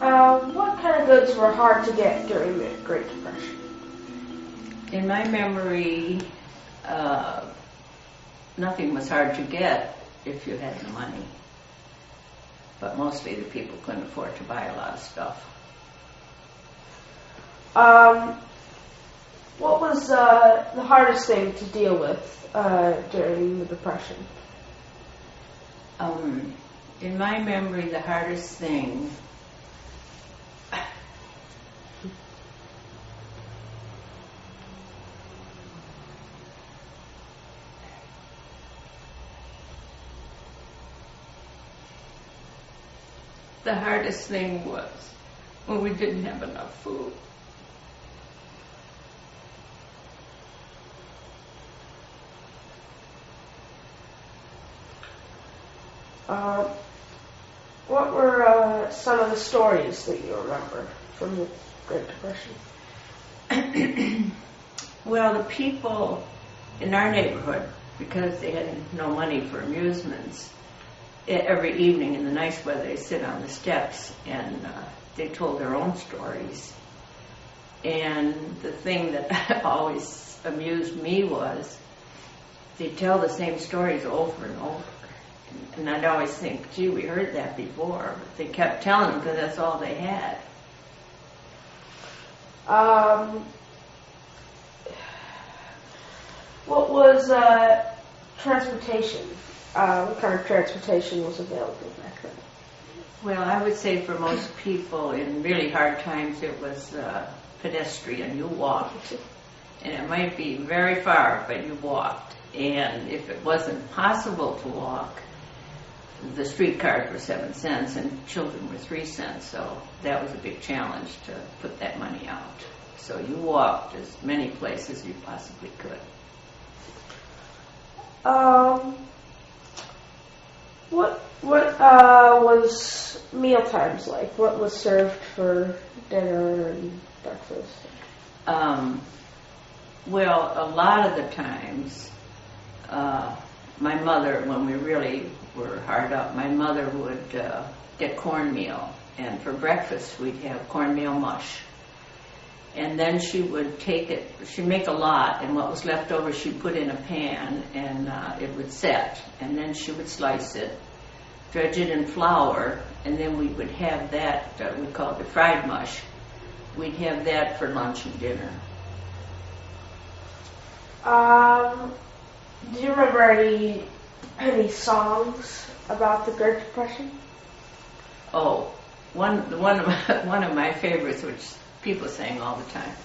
What kind of goods were hard to get during the Great Depression? In my memory, nothing was hard to get if you had the money. But mostly the people couldn't afford to buy a lot of stuff. What was the hardest thing to deal with during the Depression? In my memory, the hardest thing was when we didn't have enough food. What were some of the stories that you remember from the Great Depression? Well, the people in our neighborhood, because they had no money for amusements, every evening in the nice weather they sit on the steps and they told their own stories. And the thing that always amused me was they'd tell the same stories over and over. And I'd always think, gee, we heard that before. But they kept telling them because that's all they had. What was transportation? What kind of transportation was available back then? Well, I would say for most people in really hard times it was pedestrian. You walked. And it might be very far, but you walked. And if it wasn't possible to walk, the streetcars were 7 cents and children were 3 cents. So that was a big challenge to put that money out. So you walked as many places as you possibly could. What was meal times like? What was served for dinner and breakfast? Well, a lot of the times, my mother, when we really were hard up, my mother would get cornmeal, and for breakfast we'd have cornmeal mush. And then she would take it, she'd make a lot, and what was left over she'd put in a pan, and it would set. And then she would slice it, dredge it in flour, and then we would have that, we called it fried mush. We'd have that for lunch and dinner. Do you remember any songs about the Great Depression? Oh, one of my favorites, which people sang all the time.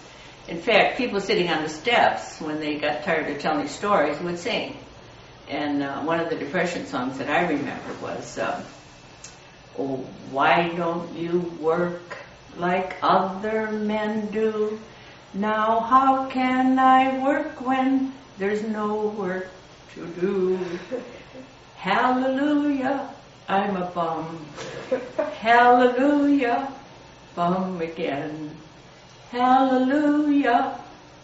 In fact, people sitting on the steps, when they got tired of telling stories, would sing. And one of the Depression songs that I remember was, oh, why don't you work like other men do? Now how can I work when there's no work to do? Hallelujah, I'm a bum. Hallelujah, bum again. Hallelujah,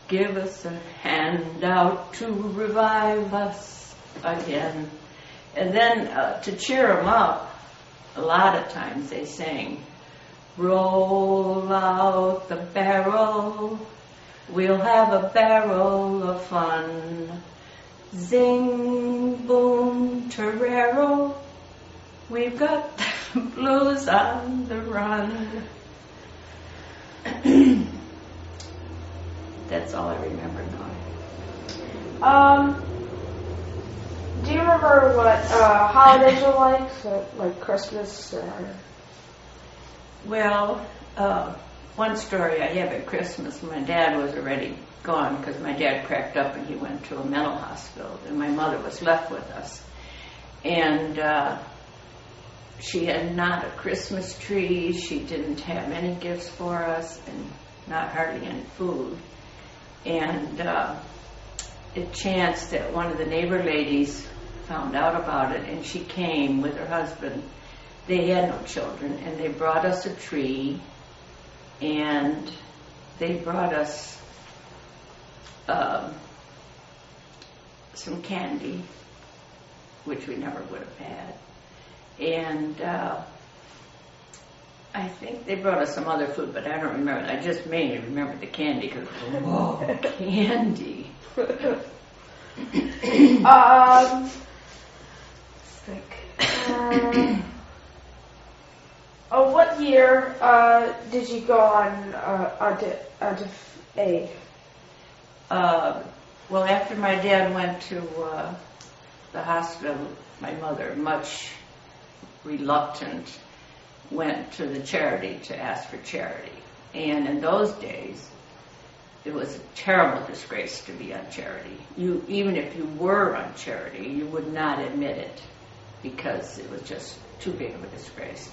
give us a handout to revive us again. And then to cheer them up, a lot of times they sang, roll out the barrel, we'll have a barrel of fun. Zing, boom, torero, we've got the blues on the run. That's all I remember now. Do you remember what holidays were like? So, like Christmas? Well, one story I have at Christmas, my dad was already gone because my dad cracked up and he went to a mental hospital, and my mother was left with us. And she had not a Christmas tree, she didn't have any gifts for us, and not hardly any food. And it chanced that one of the neighbor ladies found out about it, and she came with her husband. They had no children, and they brought us a tree, and they brought us some candy, which we never would have had. And I think they brought us some other food, but I don't remember. I just mainly remember the candy because, whoa, candy. What year did you go onto aid? Well, after my dad went to the hospital, my mother, much reluctant, went to the charity to ask for charity. And in those days, it was a terrible disgrace to be on charity. Even if you were on charity, you would not admit it because it was just too big of a disgrace.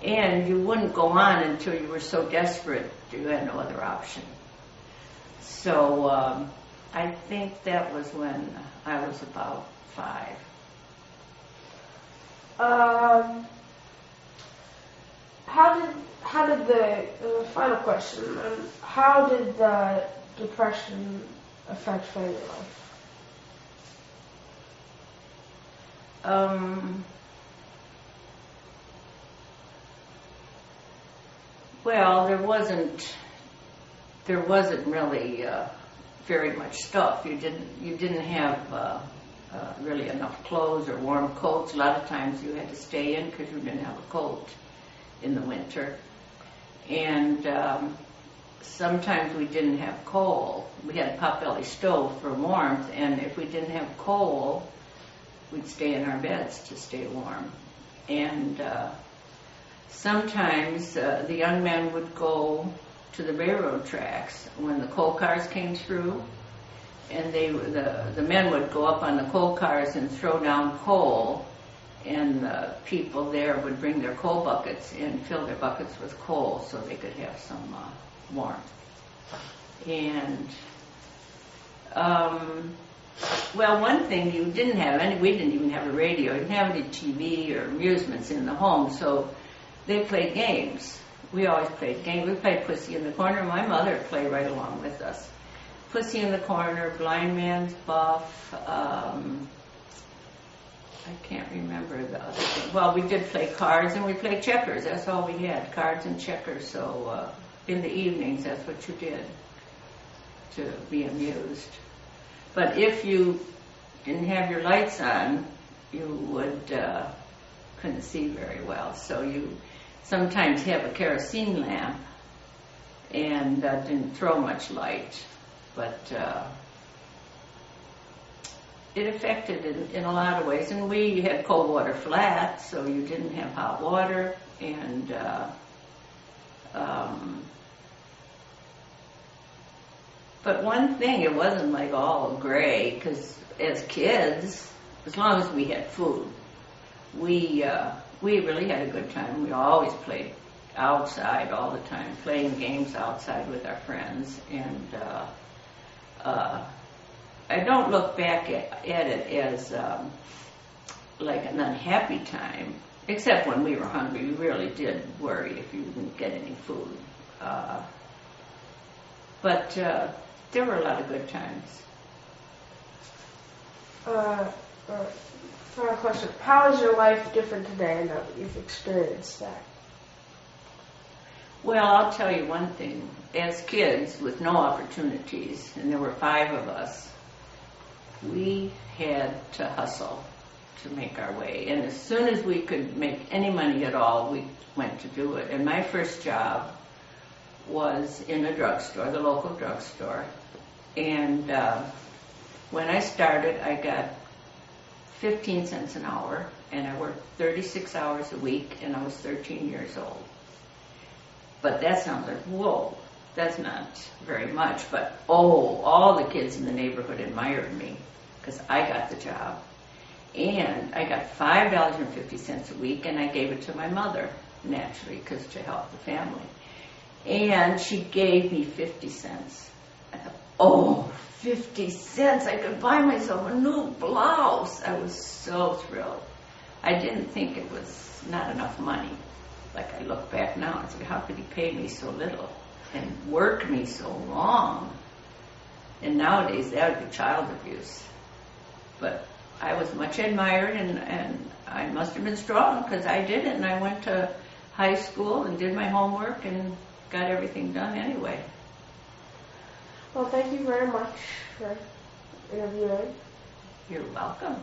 And you wouldn't go on until you were so desperate you had no other option. So I think that was when I was about 5. How did the final question? How did the depression affect family life? Well, there wasn't really very much stuff. You didn't have really enough clothes or warm coats. A lot of times you had to stay in because you didn't have a coat in the winter. And sometimes we didn't have coal. We had a potbelly stove for warmth, and if we didn't have coal, we'd stay in our beds to stay warm. And sometimes the young men would go to the railroad tracks when the coal cars came through, and the men would go up on the coal cars and throw down coal, and the people there would bring their coal buckets and fill their buckets with coal so they could have some warmth. And well, one thing you didn't have, we didn't even have a radio, we didn't have any TV or amusements in the home, so they played games. We always played games. We played Pussy in the Corner. My mother would play right along with us. Pussy in the Corner, Blind Man's Buff, I can't remember the other thing. Well, we did play cards and we played checkers. That's all we had, cards and checkers. So in the evenings, that's what you did to be amused. But if you didn't have your lights on, you couldn't see very well. So you sometimes have a kerosene lamp and didn't throw much light. But it affected in a lot of ways. And we had cold water flats, so you didn't have hot water. And but one thing, it wasn't like all gray, because as kids, as long as we had food, we really had a good time. We always played outside all the time, playing games outside with our friends. And I don't look back at it as like an unhappy time, except when we were hungry. We really did worry if you didn't get any food. But there were a lot of good times. Final question. How is your life different today now that you've experienced that? Well, I'll tell you one thing. As kids with no opportunities, and there were 5 of us, we had to hustle to make our way. And as soon as we could make any money at all, we went to do it. And my first job was in a drugstore, the local drugstore. And when I started, I got 15 cents an hour, and I worked 36 hours a week, and I was 13 years old. But that sounds like, whoa, that's not very much. But, all the kids in the neighborhood admired me because I got the job. And I got $5.50 a week, and I gave it to my mother, naturally, because to help the family. And she gave me 50 cents. I thought, 50 cents, I could buy myself a new blouse. I was so thrilled. I didn't think it was not enough money. Like, I look back now and say, how could he pay me so little and work me so long? And nowadays, that would be child abuse. But I was much admired, and I must have been strong because I did it, and I went to high school and did my homework and got everything done anyway. Well, thank you very much for interviewing. You're welcome.